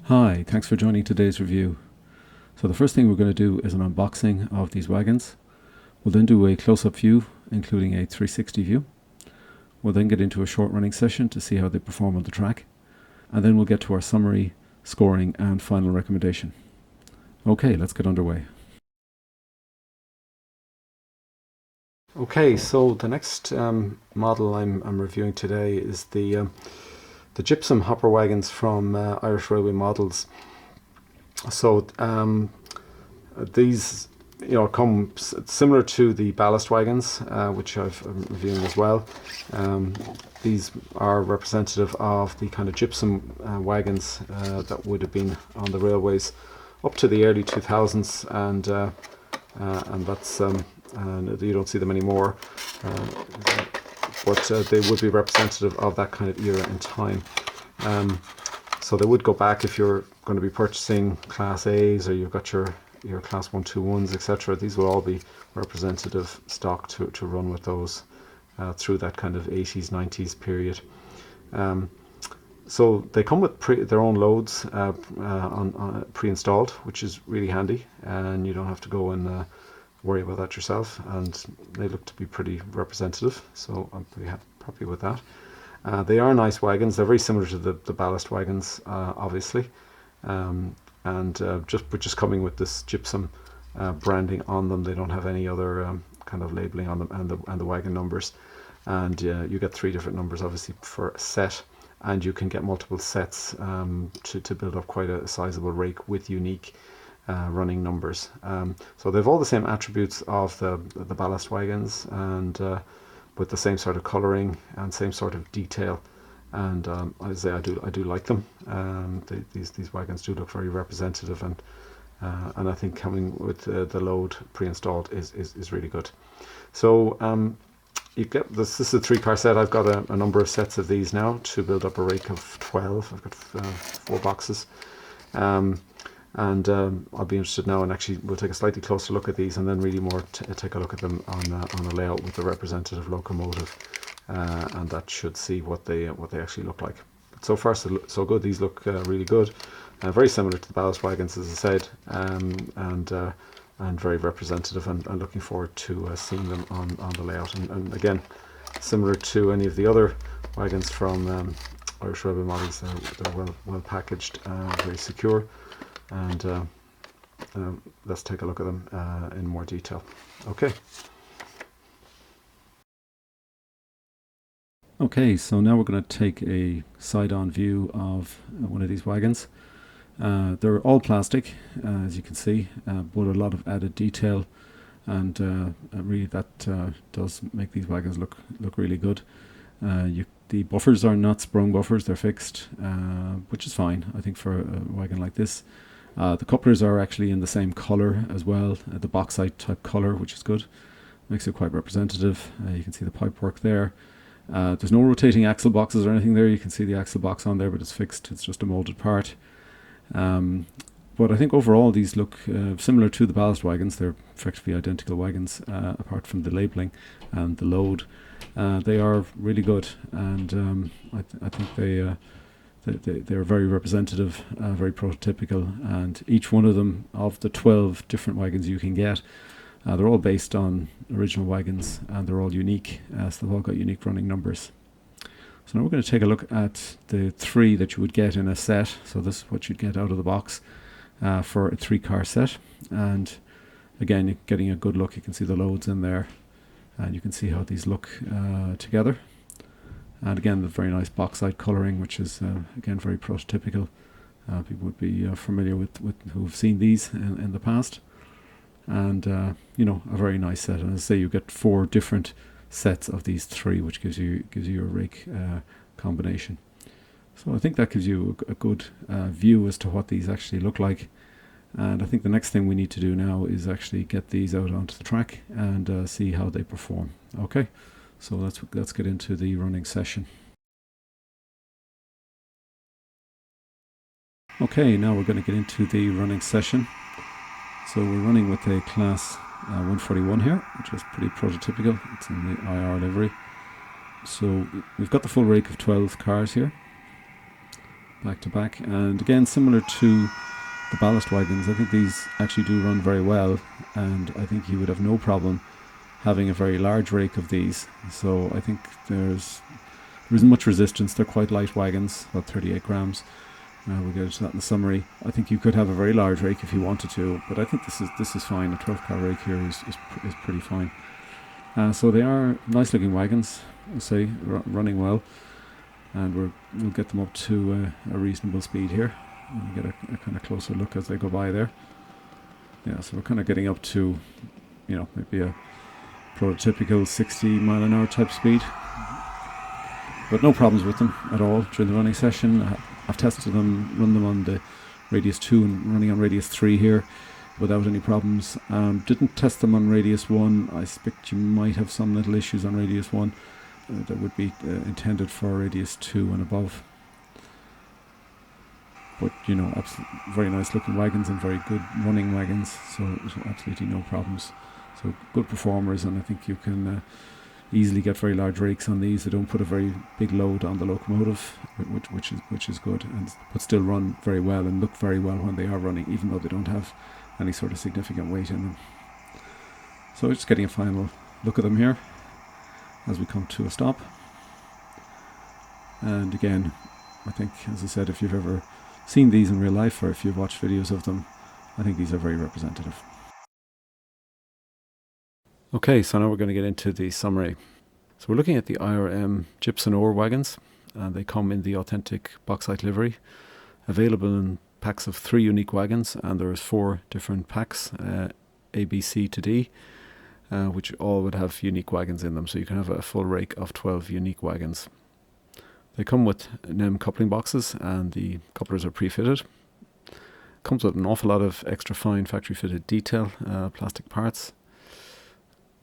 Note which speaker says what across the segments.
Speaker 1: Hi, thanks for joining today's review. So the first thing we're going to do is an unboxing of these wagons. We'll then do a close-up view, including a 360 view. We'll then get into a short running session to see how they perform on the track. And then we'll get to our summary, scoring and final recommendation. Okay, let's get underway. Okay, so the next model I'm reviewing today is the Gypsum hopper wagons from Irish Railway Models. So these come similar to the ballast wagons, which I'm reviewing as well. These are representative of the kind of gypsum wagons that would have been on the railways up to the early 2000s, and that's and you don't see them anymore, but they would be representative of that kind of era in time. So they would go back if you're going to be purchasing Class A's, or you've got your Class 121s, etc. These will all be representative stock to run with those through that kind of 80s, 90s period. So they come with their own loads on pre-installed, which is really handy, and you don't have to go and worry about that yourself, and they look to be pretty representative, so I'm pretty happy with that. They are nice wagons. They're very similar to the ballast wagons, obviously, and just coming with this gypsum branding on them. They don't have any other kind of labeling on them, and the wagon numbers, and you get 3 different numbers obviously for a set, and you can get multiple sets to build up quite a sizable rake with unique running numbers. So they've all the same attributes of the ballast wagons, and with the same sort of colouring and same sort of detail, and I say I do like them. These wagons do look very representative, and I think coming with the load pre-installed is really good. So you get this is a 3-car set. I've got a number of sets of these now to build up a rake of 12. I've got 4 boxes. And I'll be interested now, and actually we'll take a slightly closer look at these, and then really more take a look at them on a layout with the representative locomotive, and that should see what they actually look like. But so far so good. These look really good, very similar to the ballast wagons, as I said, and very representative, and looking forward to seeing them on the layout, and again, similar to any of the other wagons from Irish Railway Models. They're well packaged, very secure. And let's take a look at them in more detail. Okay, so now we're going to take a side-on view of one of these wagons. They're all plastic, as you can see, but a lot of added detail, and really that does make these wagons look really good. The buffers are not sprung buffers, they're fixed, which is fine, I think, for a wagon like this. The couplers are actually in the same colour as well, the bauxite type colour, which is good. Makes it quite representative. You can see the pipework there. There's no rotating axle boxes or anything there. You can see the axle box on there, but it's fixed. It's just a moulded part. But I think overall these look similar to the ballast wagons. They're effectively identical wagons, apart from the labelling and the load. They are really good, and I think they're very representative, very prototypical, and each one of them, of the 12 different wagons you can get, they're all based on original wagons, and they're all unique, so they've all got unique running numbers. So now we're going to take a look at the 3 that you would get in a set. So this is what you'd get out of the box for a 3-car set, and again, you're getting a good look. You can see the loads in there, and you can see how these look together. And again, the very nice bauxite colouring, which is again very prototypical. People would be familiar with who've seen these in the past, and a very nice set. And as I say, you get 4 different sets of these 3, which gives you your rake combination. So I think that gives you a good view as to what these actually look like. And I think the next thing we need to do now is actually get these out onto the track and see how they perform. Okay. So let's get into the running session. Okay, now we're going to get into the running session. So we're running with a Class 141 here, which is pretty prototypical. It's in the IR livery. So we've got the full rake of 12 cars here. back to back. And again, similar to the ballast wagons, I think these actually do run very well, and I think you would have no problem having a very large rake of these. So I think there isn't much resistance. They're quite light wagons, about 38 grams. We'll get into that in the summary. I think you could have a very large rake if you wanted to, but I think this is fine. A 12-car rake here is pretty fine. So they are nice looking wagons, I say, running well, and we'll get them up to a reasonable speed here. You get a kind of closer look as they go by there. Yeah, so we're kind of getting up to, maybe a prototypical 60 mile an hour type speed, but no problems with them at all during the running session. I've tested them, run them on the radius 2 and running on radius 3 here without any problems. Didn't test them on radius 1. I suspect you might have some little issues on radius 1 that would be intended for radius 2 and above. But very nice looking wagons and very good running wagons, so absolutely no problems. So good performers, and I think you can easily get very large rakes on these. They don't put a very big load on the locomotive, which is good, but still run very well and look very well when they are running, even though they don't have any sort of significant weight in them. So just getting a final look at them here as we come to a stop. And again, I think, as I said, if you've ever seen these in real life or if you've watched videos of them, I think these are very representative. Okay, so now we're going to get into the summary. So we're looking at the IRM Gypsum ore wagons, and they come in the authentic bauxite livery, available in packs of 3 unique wagons, and there's 4 different packs, A, B, C to D, which all would have unique wagons in them, so you can have a full rake of 12 unique wagons. They come with NEM coupling boxes, and the couplers are pre-fitted. Comes with an awful lot of extra fine factory fitted detail, plastic parts.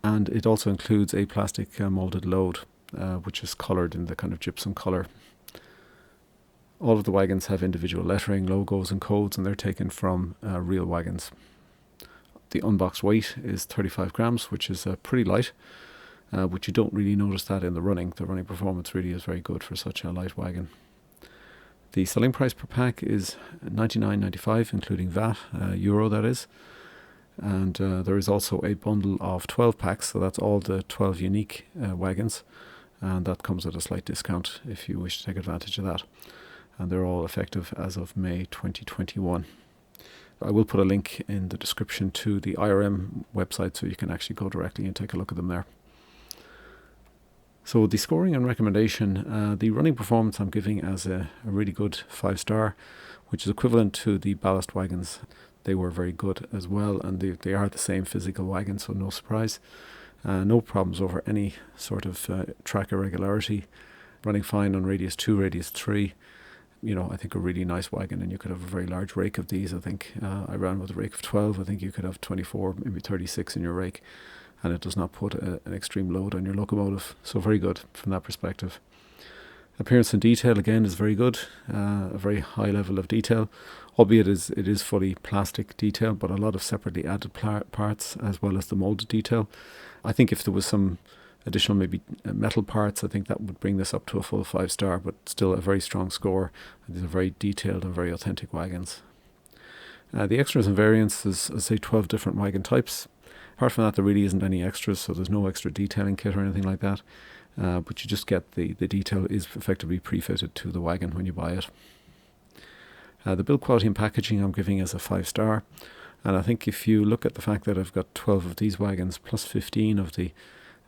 Speaker 1: And it also includes a plastic molded load, which is coloured in the kind of gypsum colour. All of the wagons have individual lettering, logos and codes, and they're taken from real wagons. The unboxed weight is 35 grams, which is pretty light, but you don't really notice that in the running. The running performance really is very good for such a light wagon. The selling price per pack is €99.95, including VAT, euro that is. And there is also a bundle of 12 packs, so that's all the 12 unique wagons, and that comes at a slight discount if you wish to take advantage of that. And they're all effective as of May 2021. I will put a link in the description to the IRM website, so you can actually go directly and take a look at them there. So the scoring and recommendation, the running performance I'm giving as a really good 5-star, which is equivalent to the ballast wagons. They were very good as well, and they are the same physical wagon, so no surprise. No problems over any sort of track irregularity. Running fine on radius 2, radius 3. I think a really nice wagon, and you could have a very large rake of these. I think I ran with a rake of 12. I think you could have 24, maybe 36 in your rake, and it does not put an extreme load on your locomotive. So very good from that perspective. Appearance and detail again is very good, a very high level of detail, albeit it is fully plastic detail, but a lot of separately added parts as well as the molded detail. I think if there was some additional maybe metal parts, I think that would bring this up to a full 5-star, but still a very strong score. These are very detailed and very authentic wagons. The extras and variants is, say, 12 different wagon types. Apart from that, there really isn't any extras, so there's no extra detailing kit or anything like that. But you just get the detail is effectively pre-fitted to the wagon when you buy it. The build quality and packaging I'm giving as a 5-star, and I think if you look at the fact that I've got 12 of these wagons plus 15 of the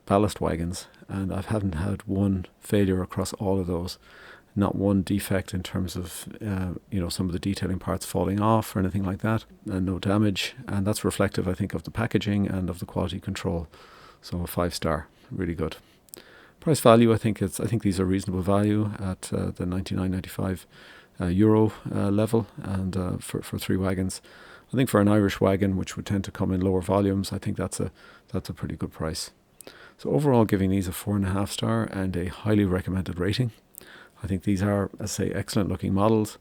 Speaker 1: ballast wagons, and I haven't had one failure across all of those, not one defect in terms of some of the detailing parts falling off or anything like that, and no damage, and that's reflective, I think, of the packaging and of the quality control. So a 5-star, really good. Price value, I think these are reasonable value at the €99.95 euro level, and for 3 wagons. I think for an Irish wagon, which would tend to come in lower volumes, I think that's a pretty good price. So overall, giving these a 4.5-star and a highly recommended rating. I think these are, as I say, excellent looking models,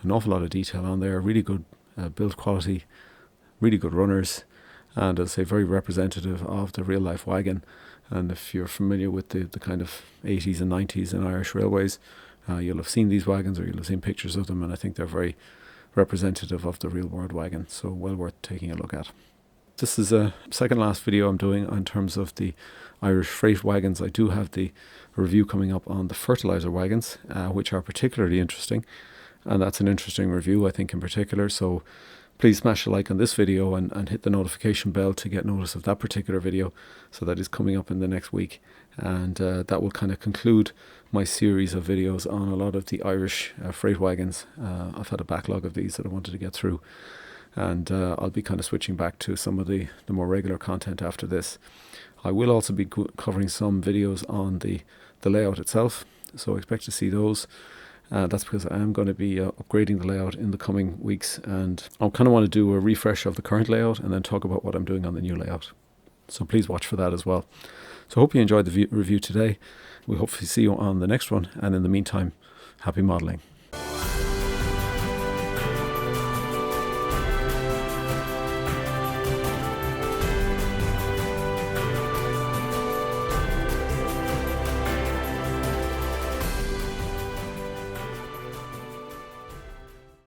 Speaker 1: an awful lot of detail on there, really good build quality, really good runners, and as I say, very representative of the real life wagon. And if you're familiar with the kind of 80s and 90s in Irish railways, You'll have seen these wagons, or you'll have seen pictures of them, and I think they're very representative of the real world wagon, so well worth taking a look at. This is a second last video I'm doing in terms of the Irish freight wagons. I do have the review coming up on the fertilizer wagons, which are particularly interesting, and that's an interesting review, I think, in particular. So please smash a like on this video and hit the notification bell to get notice of that particular video. So that is coming up in the next week, and that will kind of conclude my series of videos on a lot of the Irish freight wagons. I've had a backlog of these that I wanted to get through, and I'll be kind of switching back to some of the more regular content after this. I will also be covering some videos on the layout itself, so expect to see those. That's because I am going to be upgrading the layout in the coming weeks, and I kind of want to do a refresh of the current layout and then talk about what I'm doing on the new layout. So please watch for that as well. So I hope you enjoyed the review today. We hopefully see you on the next one, and in the meantime, happy modelling.